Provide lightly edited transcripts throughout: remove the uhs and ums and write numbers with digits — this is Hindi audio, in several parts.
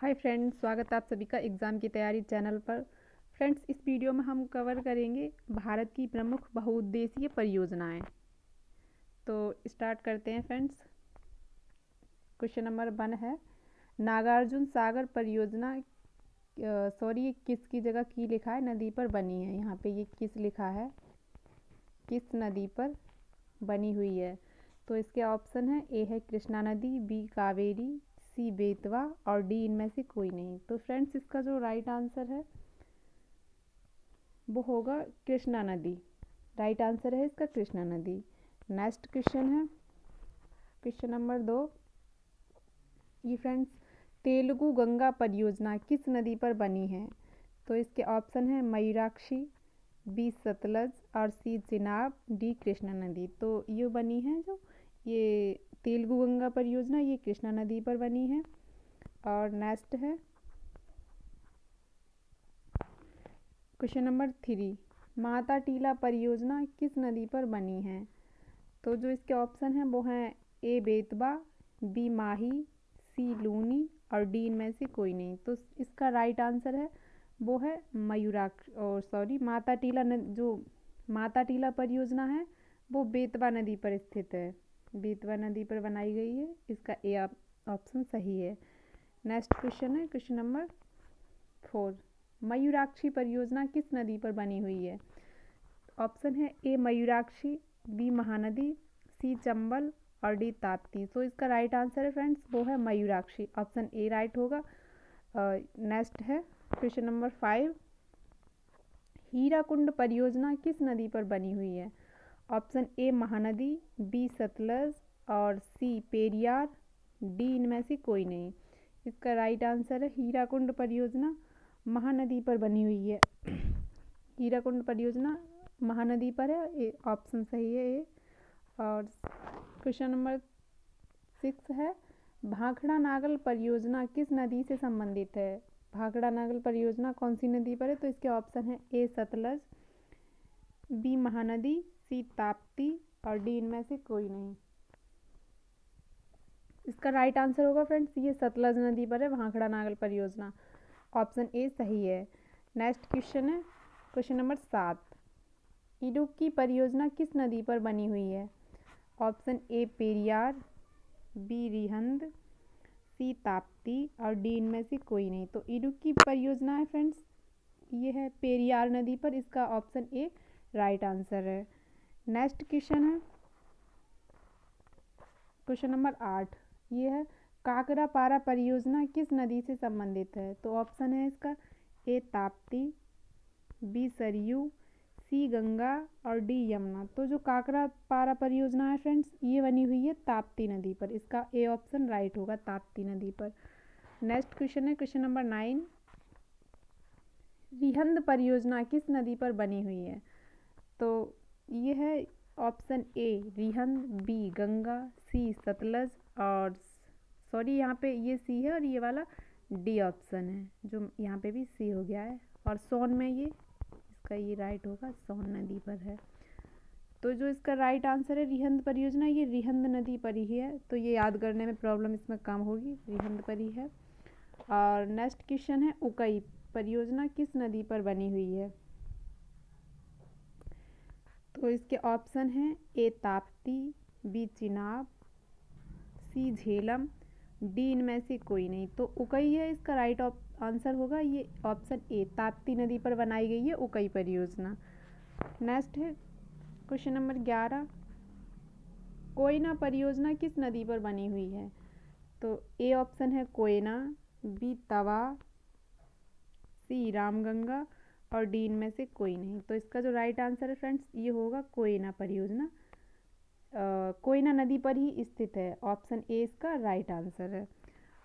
हाय फ्रेंड्स, स्वागत है आप सभी का एग्ज़ाम की तैयारी चैनल पर। फ्रेंड्स, इस वीडियो में हम कवर करेंगे भारत की प्रमुख बहुउद्देशीय परियोजनाएं। तो स्टार्ट करते हैं फ्रेंड्स। क्वेश्चन नंबर 1 है, नागार्जुन सागर परियोजना ये किसकी जगह की लिखा है, नदी पर बनी है। यहाँ पे ये किस लिखा है, किस नदी पर बनी हुई है। तो इसके ऑप्शन है, ए है कृष्णा नदी, बी कावेरी, सी बेतवा और डी इनमें से कोई नहीं। तो फ्रेंड्स, इसका जो राइट आंसर है वो होगा कृष्णा नदी। राइट आंसर है इसका कृष्णा नदी। नेक्स्ट क्वेश्चन है क्वेश्चन नंबर 2। ये फ्रेंड्स, तेलुगु गंगा परियोजना किस नदी पर बनी है। तो इसके ऑप्शन है, मयूराक्षी, बी सतलज और सी चिनाब, डी कृष्णा नदी। तो ये बनी है जो ये तेलुगु गंगा परियोजना, ये कृष्णा नदी पर बनी है। और नेक्स्ट है क्वेश्चन नंबर 3, माता टीला परियोजना किस नदी पर बनी है। तो जो इसके ऑप्शन हैं वो हैं, ए बेतवा, बी माही, सी लूनी और डी इनमें से कोई नहीं। तो इसका राइट आंसर है वो है माता टीला जो माता टीला परियोजना है वो बेतवा नदी पर स्थित है, बेतवा नदी पर बनाई गई है। इसका ए ऑप्शन सही है। नेक्स्ट क्वेश्चन है क्वेश्चन नंबर 4, मयूराक्षी परियोजना किस नदी पर बनी हुई है। ऑप्शन है, ए मयूराक्षी, बी महानदी, सी चंबल और डी ताप्ती। तो इसका राइट आंसर है फ्रेंड्स वो है मयूराक्षी। ऑप्शन ए राइट होगा। नेक्स्ट है क्वेश्चन नंबर 5, हीराकुंड परियोजना किस नदी पर बनी हुई है। Option A Mahanadi, B Sutlej और सी पेरियार, डी इनमें से कोई नहीं। इसका राइट आंसर है, हीराकुंड परियोजना महानदी पर बनी हुई है। हीराकुंड परियोजना महानदी पर है, ऑप्शन सही है ए। और क्वेश्चन नंबर 6 है, भाखड़ा नागल परियोजना किस नदी से संबंधित है। भाखड़ा नागल परियोजना कौन सी नदी पर है। तो इसके ऑप्शन है, ए सतलज, बी महानदी, सी ताप्ती और डी इनमें से कोई नहीं। इसका राइट आंसर होगा फ्रेंड्स, ये सतलज नदी पर है भाखड़ा नागल परियोजना। ऑप्शन ए सही है। नेक्स्ट क्वेश्चन है क्वेश्चन नंबर 7, इडुक्की परियोजना किस नदी पर बनी हुई है। Option A Periyar, B Rihand, C Tapti और डी इनमें से कोई नहीं। तो इडुक्की परियोजना है फ्रेंड्स, ये है पेरियार नदी पर। इसका ऑप्शन ए राइट आंसर है। नेक्स्ट क्वेश्चन है क्वेश्चन नंबर 8, ये है, काकरापारा परियोजना किस नदी से संबंधित है। तो ऑप्शन है इसका, ए ताप्ती, बी सरयू, सी गंगा और डी यमुना। तो जो काकरापारा परियोजना है फ्रेंड्स, ये बनी हुई है ताप्ती नदी पर। इसका ए ऑप्शन राइट होगा, ताप्ती नदी पर। नेक्स्ट क्वेश्चन है क्वेश्चन नंबर 9, रिहंद परियोजना किस नदी पर बनी हुई है। तो ये है option A Rihand, B Ganga, C Sutlej और यहाँ पे ये सी है और ये वाला डी ऑप्शन है, जो यहाँ पे भी सी हो गया है। और सोन में ये इसका ये राइट होगा, सोन नदी पर है। तो जो इसका राइट आंसर है रिहंद परियोजना, ये रिहंद नदी पर ही है। तो ये याद करने में प्रॉब्लम इसमें कम होगी, रिहंद पर ही है। और नेक्स्ट क्वेश्चन है, उकई परियोजना किस नदी पर बनी हुई है। तो इसके ऑप्शन हैं, ए ताप्ती, बी चिनाब, सी झेलम, डी इनमें से कोई नहीं। तो उकई है इसका राइट आंसर होगा, ये ऑप्शन ए ताप्ती नदी पर बनाई गई है उकई परियोजना। नेक्स्ट है क्वेश्चन नंबर 11, कोयना परियोजना किस नदी पर बनी हुई है। तो ए ऑप्शन है कोयना, बी तवा, सी रामगंगा और डी इनमें से कोई नहीं। तो इसका जो राइट आंसर है फ्रेंड्स, ये होगा कोयना परियोजना, कोयना नदी पर ही स्थित है। ऑप्शन ए इसका राइट आंसर है।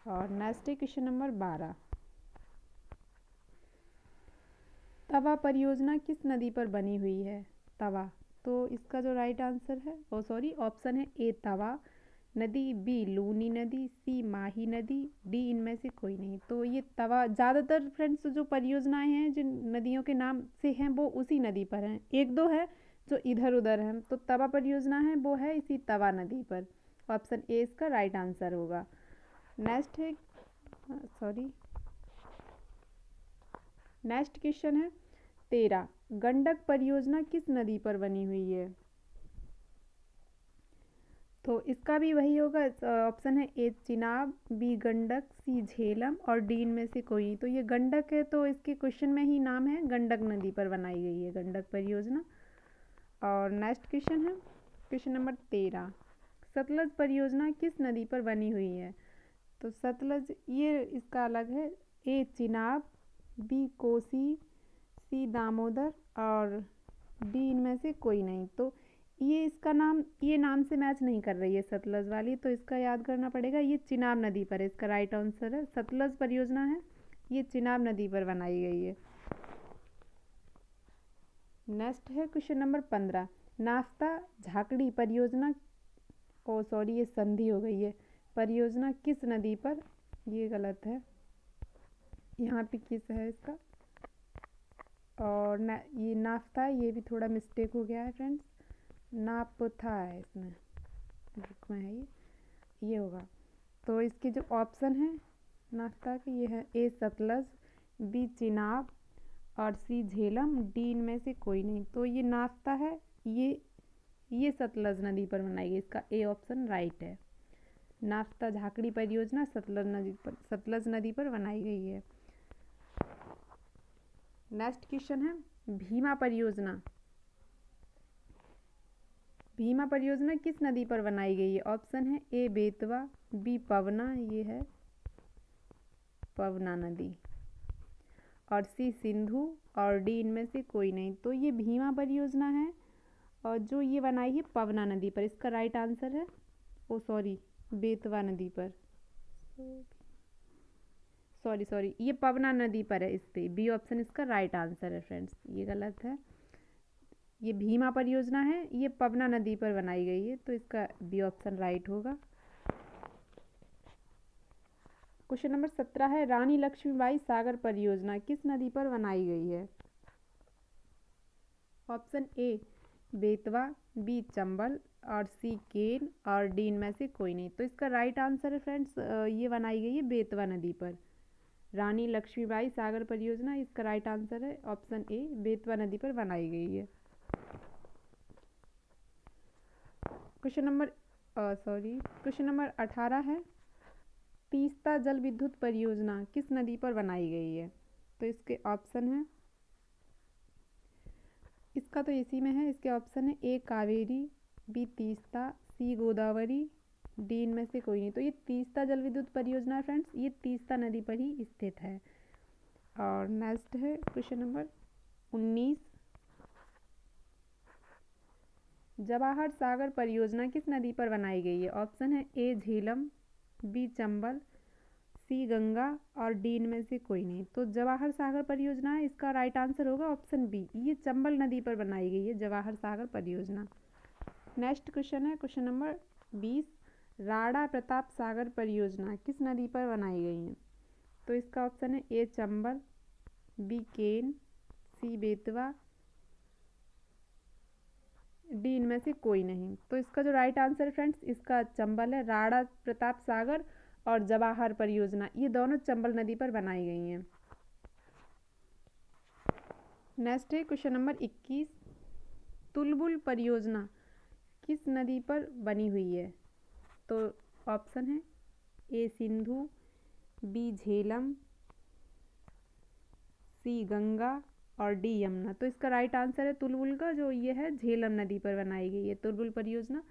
और नेक्स्ट है क्वेश्चन नंबर 12, तवा परियोजना किस नदी पर बनी हुई है। तवा, तो इसका जो राइट आंसर है ऑप्शन है ए तवा नदी, बी लूनी नदी, सी माही नदी, डी इनमें से कोई नहीं। तो ये तवा, ज़्यादातर फ्रेंड्स जो परियोजनाएं हैं जिन नदियों के नाम से हैं वो उसी नदी पर हैं, एक दो है जो इधर उधर हैं। तो तवा परियोजना है वो है इसी तवा नदी पर। ऑप्शन ए इसका राइट आंसर होगा। नेक्स्ट है नेक्स्ट क्वेश्चन है 13, गंडक परियोजना किस नदी पर बनी हुई है? तो इसका भी वही होगा, ऑप्शन है ए चिनाब, बी गंडक, सी झेलम और डी इनमें से कोई। तो ये गंडक है, तो इसके क्वेश्चन में ही नाम है गंडक नदी पर बनाई गई है गंडक परियोजना। और नेक्स्ट क्वेश्चन है क्वेश्चन नंबर 13, सतलज परियोजना किस नदी पर बनी हुई है? तो सतलज ये इसका अलग है, ए चिनाब, बी कोसी, सी दामोदर और डी इनमें से कोई नहीं। तो ये इसका नाम, ये नाम से मैच नहीं कर रही है सतलज वाली, तो इसका याद करना पड़ेगा। ये चिनाब नदी पर है, इसका राइट आंसर है। सतलज परियोजना है, ये चिनाब नदी पर बनाई गई है। नेक्स्ट है क्वेश्चन नंबर 15, नाफ्ता झाकड़ी परियोजना, ओ सॉरी ये संधि हो गई है, परियोजना किस नदी पर? ये गलत है, यहाँ पे किस है इसका, और ये नाफ्ता है, ये भी थोड़ा मिस्टेक हो गया है फ्रेंड्स, नापथा है इसमें, बुक में है ये होगा। तो इसके जो ऑप्शन है नाफ्ता के, ये है ए सतलज, बी चिनाब और सी झेलम, डी इनमें से कोई नहीं। तो ये नाफ्ता है, ये सतलज नदी पर बनाई गई, इसका ए ऑप्शन राइट है। नाफ्ता झाकड़ी परियोजना सतलज नदी पर बनाई गई है। नेक्स्ट क्वेश्चन है भीमा परियोजना, भीमा परियोजना किस नदी पर बनाई गई है? ऑप्शन है ए बेतवा, बी पवना, ये है पवना नदी, और सी सिंधु और डी इनमें से कोई नहीं। तो ये भीमा परियोजना है और जो ये बनाई है पवना नदी पर, इसका राइट आंसर है, ओ सॉरी बेतवा नदी पर, सॉरी ये पवना नदी पर है, इस पे बी ऑप्शन इसका राइट आंसर है फ्रेंड्स, ये गलत है। ये भीमा परियोजना है, ये पवना नदी पर बनाई गई है, तो इसका बी ऑप्शन राइट होगा। क्वेश्चन नंबर 17 है रानी लक्ष्मीबाई सागर परियोजना किस नदी पर बनाई गई है? Option A Betwa, B Chambal और सी केन और डी इनमें से कोई नहीं। तो इसका राइट आंसर है फ्रेंड्स, ये बनाई गई है बेतवा नदी पर, रानी लक्ष्मीबाई सागर परियोजना, इसका राइट आंसर है ऑप्शन ए बेतवा नदी पर बनाई गई है। क्वेश्चन नंबर 18 है तीस्ता जल विद्युत परियोजना किस नदी पर बनाई गई है? तो इसके ऑप्शन है, इसका तो इसी में है, इसके ऑप्शन है ए कावेरी, बी तीस्ता, सी गोदावरी, डी इनमें से कोई नहीं। तो ये तीस्ता जल विद्युत परियोजना फ्रेंड्स, ये तीस्ता नदी पर ही स्थित है। और नेक्स्ट है क्वेश्चन नंबर 19, जवाहर सागर परियोजना किस नदी पर बनाई गई है? ऑप्शन है ए झेलम, बी चंबल, सी गंगा और डी इनमें से कोई नहीं। तो जवाहर सागर परियोजना है, इसका राइट आंसर होगा ऑप्शन बी, ये चंबल नदी पर बनाई गई है जवाहर सागर परियोजना। नेक्स्ट क्वेश्चन है क्वेश्चन नंबर 20, राणा प्रताप सागर परियोजना किस नदी पर बनाई गई है? तो इसका ऑप्शन है ए चंबल, बी केन, सी बेतवा, डी इनमें से कोई नहीं। तो इसका जो राइट आंसर है फ्रेंड्स, इसका चंबल है, राणा प्रताप सागर और जवाहर परियोजना ये दोनों चंबल नदी पर बनाई गई हैं। नेक्स्ट है क्वेश्चन नंबर 21, तुलबुल परियोजना किस नदी पर बनी हुई है? तो ऑप्शन है ए सिंधु, बी झेलम, सी गंगा और डी यमुना। तो इसका राइट आंसर है तुलबुल का, जो ये है झेलम नदी पर बनाई गई है, तुलबुल परियोजना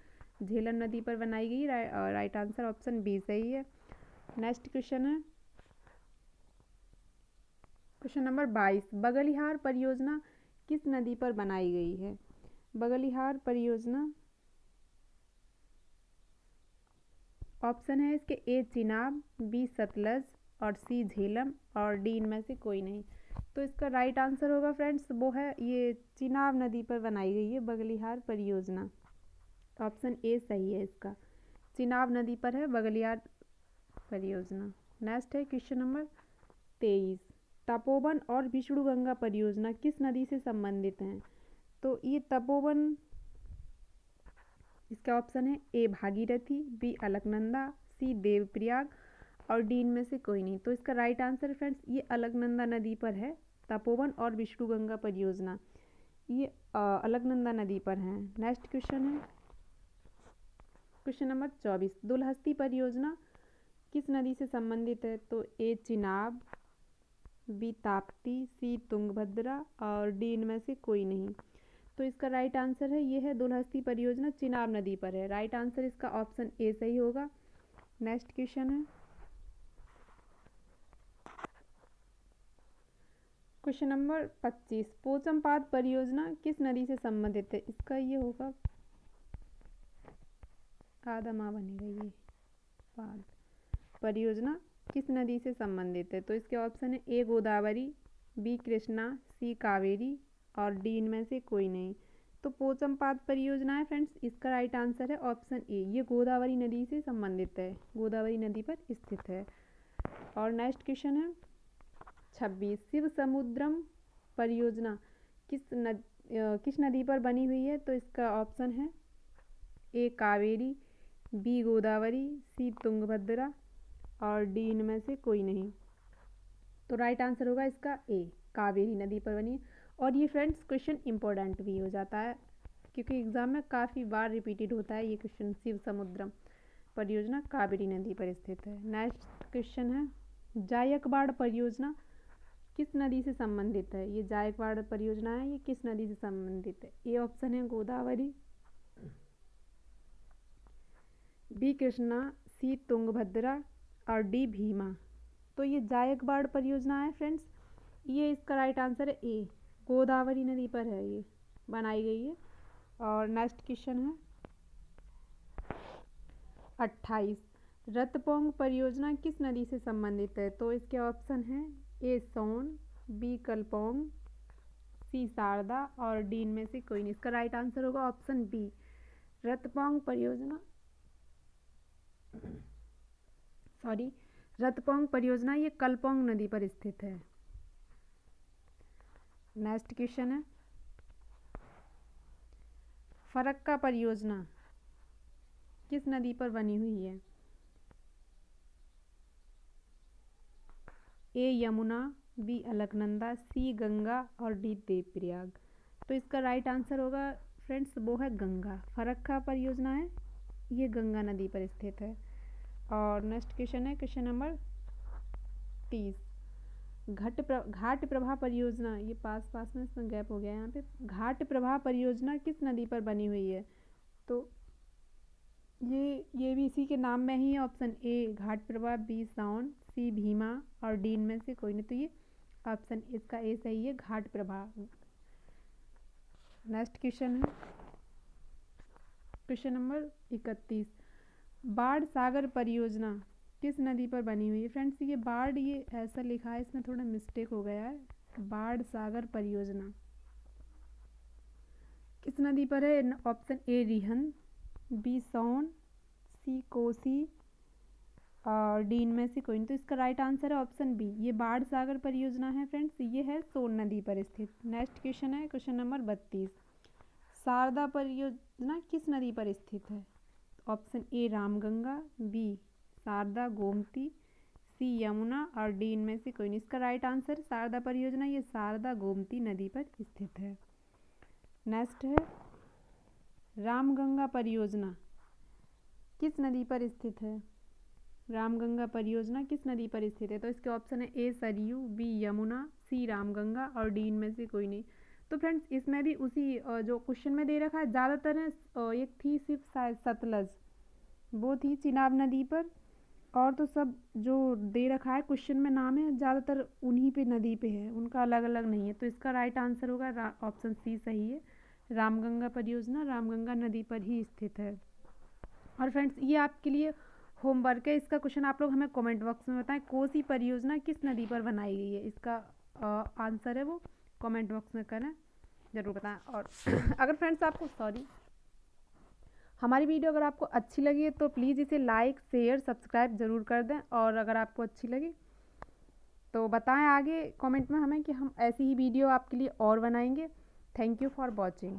झेलम नदी पर बनाई गई, राइट आंसर ऑप्शन बी सही है। नेक्स्ट क्वेश्चन है क्वेश्चन नंबर 22, बगलिहार परियोजना किस नदी पर बनाई गई है? बगलिहार परियोजना ऑप्शन है इसके ए चिनाब, बी सतलज और सी झेलम और डी इनमें से कोई नहीं। तो इसका राइट आंसर होगा फ्रेंड्स, वो है ये चिनाब नदी पर बनाई गई है बगलिहार परियोजना, ऑप्शन ए सही है इसका, चिनाब नदी पर है बगलिहार परियोजना। नेक्स्ट है क्वेश्चन नंबर 23, तपोवन और विष्णुगंगा परियोजना किस नदी से संबंधित हैं? तो ये तपोवन, इसका ऑप्शन है ए भागीरथी, बी अलकनंदा, सी देवप्रयाग और डी इनमें से कोई नहीं। तो इसका राइट आंसर फ्रेंड्स, ये अलकनंदा नदी पर है तपोवन और विष्णुगंगा परियोजना ये अलकनंदा नदी पर हैं। नेक्स्ट क्वेश्चन है क्वेश्चन नंबर 24, दुलहस्ती परियोजना किस नदी से संबंधित है? तो ए चिनाब, बी ताप्ती, सी तुंगभद्रा और डी इनमें से कोई नहीं। तो इसका राइट आंसर है ये है दुलहस्ती परियोजना चिनाब नदी पर है। राइट आंसर इसका ऑप्शन ए सही होगा। नेक्स्ट क्वेश्चन है क्वेश्चन नंबर 25, पोचमपाद परियोजना किस नदी से संबंधित है? इसका ये होगा आधा माह बनेगा ये पाद परियोजना किस नदी से संबंधित है? तो इसके ऑप्शन है ए गोदावरी, बी कृष्णा, सी कावेरी और डी इनमें से कोई नहीं। तो पोचमपाद परियोजना है फ्रेंड्स, इसका राइट आंसर है ऑप्शन ए, ये गोदावरी नदी से संबंधित है, गोदावरी नदी पर स्थित है। और नेक्स्ट क्वेश्चन है 26, शिव समुद्रम परियोजना किस नदी पर बनी हुई है? तो इसका ऑप्शन है ए कावेरी, बी गोदावरी, सी तुंगभद्रा और डी इनमें से कोई नहीं। तो राइट आंसर होगा इसका ए, कावेरी नदी पर बनी। और ये फ्रेंड्स क्वेश्चन इम्पोर्टेंट भी हो जाता है क्योंकि एग्जाम में काफ़ी बार रिपीटेड होता है ये क्वेश्चन, शिव समुद्रम परियोजना कावेरी नदी पर स्थित है। नेक्स्ट क्वेश्चन है जायकवाड़ परियोजना किस नदी से संबंधित है? ये जायकवाड़ परियोजना है, ये किस नदी से संबंधित है? ए ऑप्शन है गोदावरी, बी कृष्णा, सी तुंगभद्रा और डी भीमा। तो ये जायकवाड़ परियोजना है फ्रेंड्स, ये इसका राइट आंसर है ए, गोदावरी नदी पर है ये बनाई गई है। और नेक्स्ट क्वेश्चन है 28, रतपोंग परियोजना किस नदी से संबंधित है? तो इसके ऑप्शन हैं ए सोन, बी कलपोंग, सी शारदा और डी इनमें से कोई नहीं। इसका राइट आंसर होगा ऑप्शन बी, रतपोंग परियोजना रतपोंग परियोजना ये कलपोंग नदी पर स्थित है। नेक्स्ट क्वेश्चन है फरक्का परियोजना किस नदी पर बनी हुई है? ए यमुना, बी अलकनंदा, सी गंगा और डी देवप्रयाग। तो इसका राइट आंसर होगा फ्रेंड्स वो है गंगा, फरक्का परियोजना है ये गंगा नदी पर स्थित है। और नेक्स्ट क्वेश्चन है क्वेश्चन नंबर 30, घाट प्रभा परियोजना ये पास में इसमें गैप हो गया यहाँ पे। घाट प्रभा परियोजना किस नदी पर बनी हुई है? तो ये भी इसी के नाम में ही है। Option A Ghataprabha, B साउन, सी भीमा और डी इनमें से कोई नहीं। तो ये ऑप्शन इसका ए सही है, घाट प्रभा। नेक्स्ट क्वेश्चन है क्वेश्चन नंबर 31, बाढ़ सागर परियोजना किस नदी पर बनी हुई है? फ्रेंड्स ये बाढ़ ये ऐसा लिखा है, इसमें थोड़ा मिस्टेक हो गया है। बाढ़ सागर परियोजना किस नदी पर है? ऑप्शन ए रिहंद, बी सोन, सी कोसी और डी इनमें से कोई नहीं। तो इसका राइट आंसर है ऑप्शन बी, ये बाढ़ सागर परियोजना है फ्रेंड्स, ये है सोन नदी पर स्थित। नेक्स्ट क्वेश्चन है क्वेश्चन नंबर 32, शारदा परियोजना किस नदी पर स्थित है? Option A Ramganga, B Sharda Gomti, C Yamuna और डी इनमें से कोई नहीं। इसका राइट आंसर शारदा परियोजना ये शारदा गोमती नदी पर स्थित है। नेक्स्ट है रामगंगा परियोजना किस नदी पर स्थित है? रामगंगा परियोजना किस नदी पर स्थित है? तो इसके ऑप्शन है ए सरयू, बी यमुना, सी रामगंगा और डी इनमें से कोई नहीं। तो फ्रेंड्स इसमें भी उसी जो क्वेश्चन में दे रखा है ज़्यादातर है, एक थी सिर्फ शायद सतलज, वो थी चिनाब नदी पर, और तो सब जो दे रखा है क्वेश्चन में नाम है ज़्यादातर उन्हीं पे नदी पे है, उनका अलग अलग नहीं है। तो इसका राइट आंसर होगा ऑप्शन सी सही है, रामगंगा परियोजना रामगंगा नदी पर ही स्थित है। और फ्रेंड्स ये आपके लिए होमवर्क है, इसका क्वेश्चन आप लोग हमें कमेंट बॉक्स में बताएं, कोसी परियोजना किस नदी पर बनाई गई है? इसका आंसर है वो कमेंट बॉक्स में करें, ज़रूर बताएं। और अगर फ्रेंड्स आपको हमारी वीडियो अगर आपको अच्छी लगी है तो प्लीज़ इसे लाइक शेयर सब्सक्राइब ज़रूर कर दें, और अगर आपको अच्छी लगी तो बताएं आगे कमेंट में हमें कि हम ऐसी ही वीडियो आपके लिए और बनाएंगे। Thank you for watching.